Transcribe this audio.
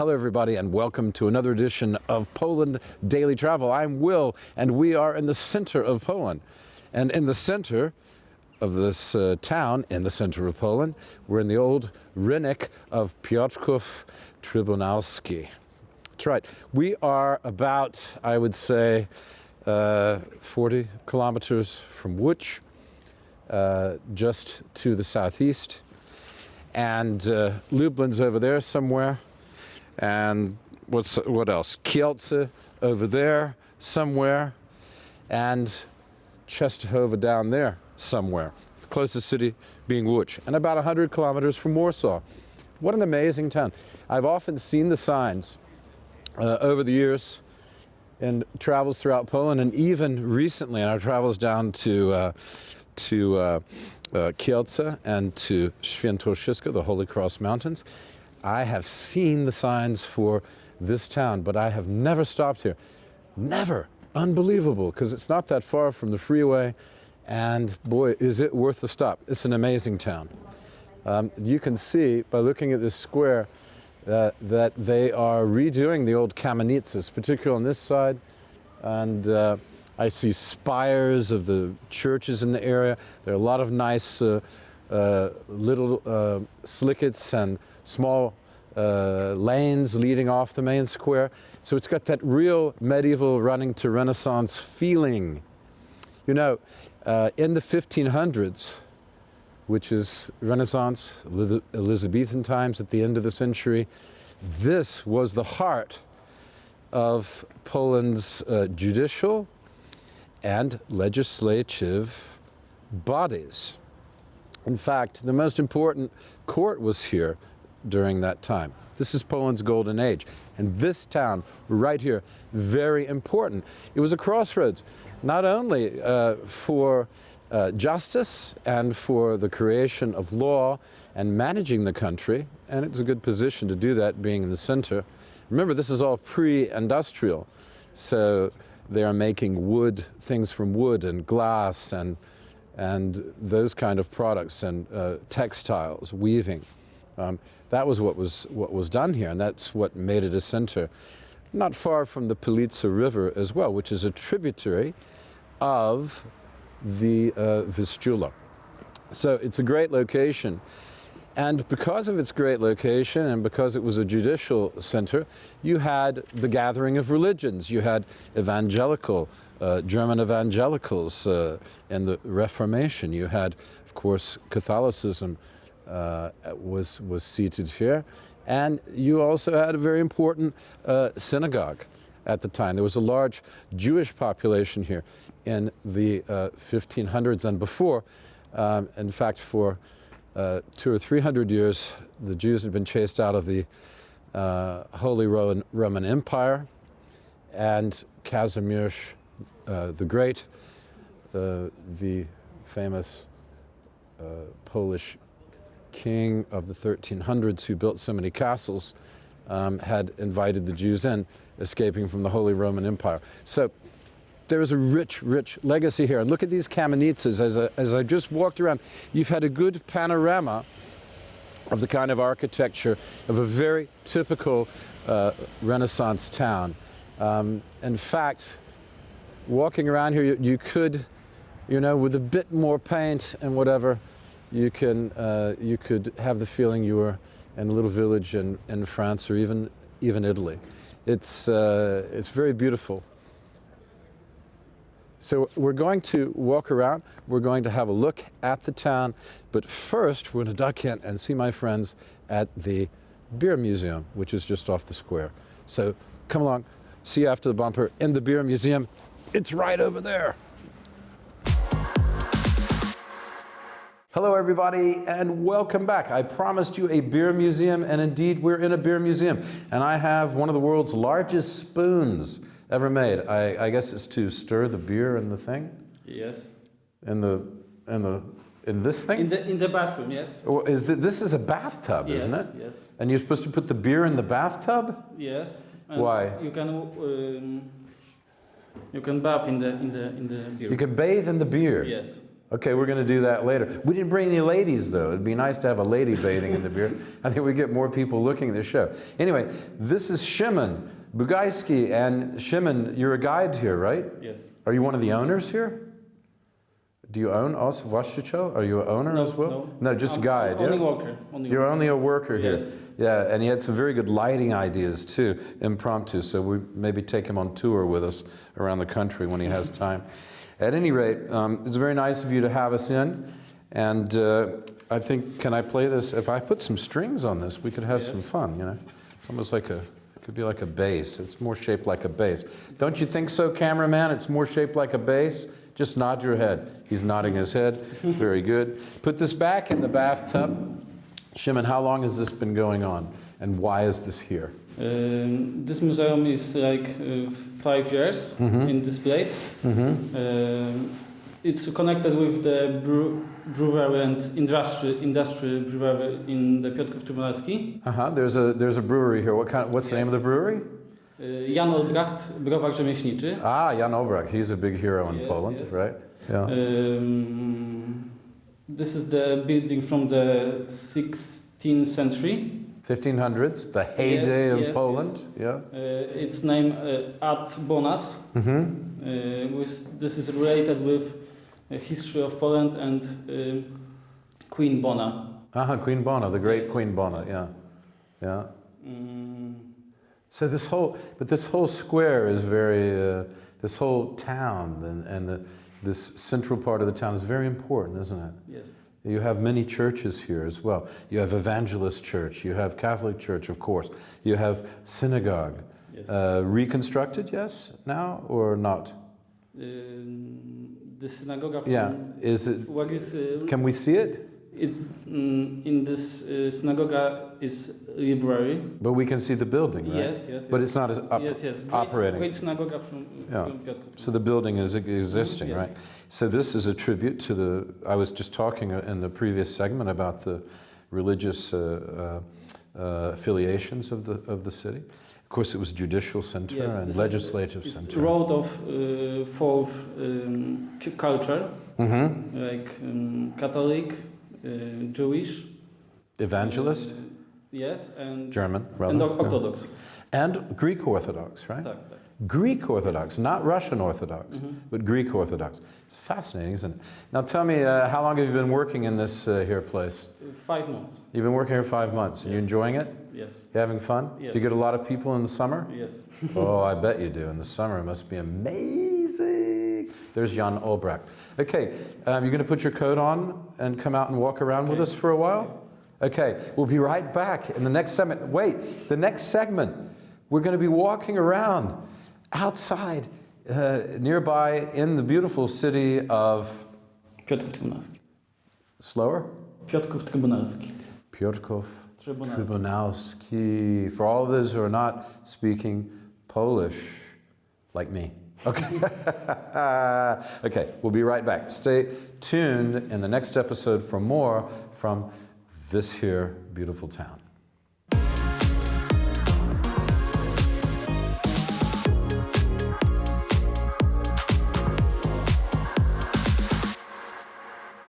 Hello, everybody, and welcome to another edition of Poland Daily Travel. I'm Will, and we are in the center of Poland. And in the center of this town, in the center of Poland, we're in the old Rynek of Piotrkow Trybunalska. That's right. We are about, I would say, 40 kilometers from Łódź, just to the southeast. And Lublin's over there somewhere. And what else? Kielce over there somewhere. And Częstochowa down there somewhere. The closest city being Łódź. And about 100 kilometers from Warsaw. What an amazing town. I've often seen the signs over the years in travels throughout Poland, and even recently in our travels down to Kielce and to Świętokrzyska, the Holy Cross Mountains. I have seen the signs for this town, but I have never stopped here. Never. Unbelievable, because it's not that far from the freeway, and boy, is it worth the stop. It's an amazing town. You can see by looking at this square that they are redoing the old kamenices, particularly on this side, and I see spires of the churches in the area. There are a lot of nice little slickets and small lanes leading off the main square. So it's got that real medieval running to Renaissance feeling. You know, in the 1500s, which is Renaissance, Elizabethan times at the end of the century, this was the heart of Poland's judicial and legislative bodies. In fact, the most important court was here during that time. This is Poland's golden age. And this town, right here, very important. It was a crossroads, not only for justice and for the creation of law and managing the country, and it's a good position to do that being in the center. Remember, this is all pre-industrial, so they are making wood, things from wood and glass and those kind of products and textiles, weaving. That was what was done here, and that's what made it a center. Not far from the Police River as well, which is a tributary of the Vistula. So it's a great location. And because of its great location and because it was a judicial center, you had the gathering of religions. You had evangelical, German evangelicals in the Reformation. You had, of course, Catholicism was seated here. And you also had a very important synagogue at the time. There was a large Jewish population here in the 1500s and before. In fact, for 200 or 300 years, the Jews had been chased out of the Holy Roman Empire, and Casimir the Great, the famous Polish king of the 1300s who built so many castles, had invited the Jews in, escaping from the Holy Roman Empire. So there is a rich, rich legacy here. And look at these kamenices. As I just walked around, you've had a good panorama of the kind of architecture of a very typical Renaissance town. In fact, walking around here, you could, you know, with a bit more paint and whatever, you could have the feeling you were in a little village in France or even Italy. It's very beautiful. So we're going to walk around, we're going to have a look at the town, but first we're going to duck in and see my friends at the Beer Museum, which is just off the square. So come along, see you after the bumper in the Beer Museum. It's right over there. Hello everybody, and welcome back. I promised you a beer museum, and indeed we're in a beer museum. And I have one of the world's largest spoons ever made. I guess it's to stir the beer in the thing? Yes. In this thing? In the bathroom, yes. Or this is a bathtub, yes, isn't it? Yes. And you're supposed to put the beer in the bathtub? Yes. And why? You can bath in the beer. You can bathe in the beer? Yes. Okay, we're going to do that later. We didn't bring any ladies, though. It'd be nice to have a lady bathing in the beer. I think we get more people looking at the show. Anyway, this is Shimon Bukowski, and Shimon, you're a guide here, right? Yes. Are you one of the owners here? Do you own also Właściciel? Are you an owner as well? No, just a guide. Only yeah? worker. You're only a worker here. Yes. Yeah, and he had some very good lighting ideas too, impromptu. So we maybe take him on tour with us around the country when he has time. At any rate, it's very nice of you to have us in. And I think, can I play this? If I put some strings on this, we could have some fun, you know? It's almost like it could be like a bass. It's more shaped like a bass. Don't you think so, cameraman? It's more shaped like a bass? Just nod your head. He's nodding his head. Very good. Put this back in the bathtub. Shimon, how long has this been going on? And why is this here? This museum is like 5 years in this place. It's connected with the brewery and industry brewery in the Piotrkow Trybunalski. There's a brewery here. What's the name of the brewery? Jan Olbracht, browar rzemieślniczy. Ah, Jan Olbracht. He's a big hero in Poland, right? Yeah. This is the building from the 16th century. 1500s, the heyday of Poland. Yes. Yeah. Its name Ad Bonas. This is related with history of Poland and Queen Bona. Queen Bona, the great Queen Bona. Yes. Yeah. So this whole square is very, this whole town and this central part of the town is very important, isn't it? Yes. You have many churches here as well. You have Evangelist Church, you have Catholic Church, of course. You have synagogue. Yes. Reconstructed, yes, now or not? The synagogue from... Yeah, is it, what is, can we see it? In this synagogue is library. But we can see the building, right? Yes. But it's not as operating. Great synagogue from Piotrkow. So the building is existing, yes. right? So this is a tribute to the, I was just talking in the previous segment about the religious affiliations of the city. Of course, it was judicial center and legislative center. It's road of fourth culture, like Catholic, Jewish, Evangelist, yes, and German, and Orthodox, and Greek Orthodox, right? Tak. Greek Orthodox, not Russian Orthodox, but Greek Orthodox. It's fascinating, isn't it? Now tell me, how long have you been working in this here place? 5 months. You've been working here 5 months. Are you enjoying it? Yes. You having fun? Yes. Do you get a lot of people in the summer? Yes. Oh, I bet you do. In the summer, it must be amazing. There's Jan Olbracht. Okay, you're going to put your coat on and come out and walk around with us for a while? Okay, we'll be right back in the next segment. Wait, the next segment, we're going to be walking around outside, nearby in the beautiful city of... Piotrkow Trybunalski. Slower? Piotrkow Trybunalski. Piotrkow Trybunalski. For all of those who are not speaking Polish, like me. Okay. Okay, we'll be right back. Stay tuned in the next episode for more from this here beautiful town.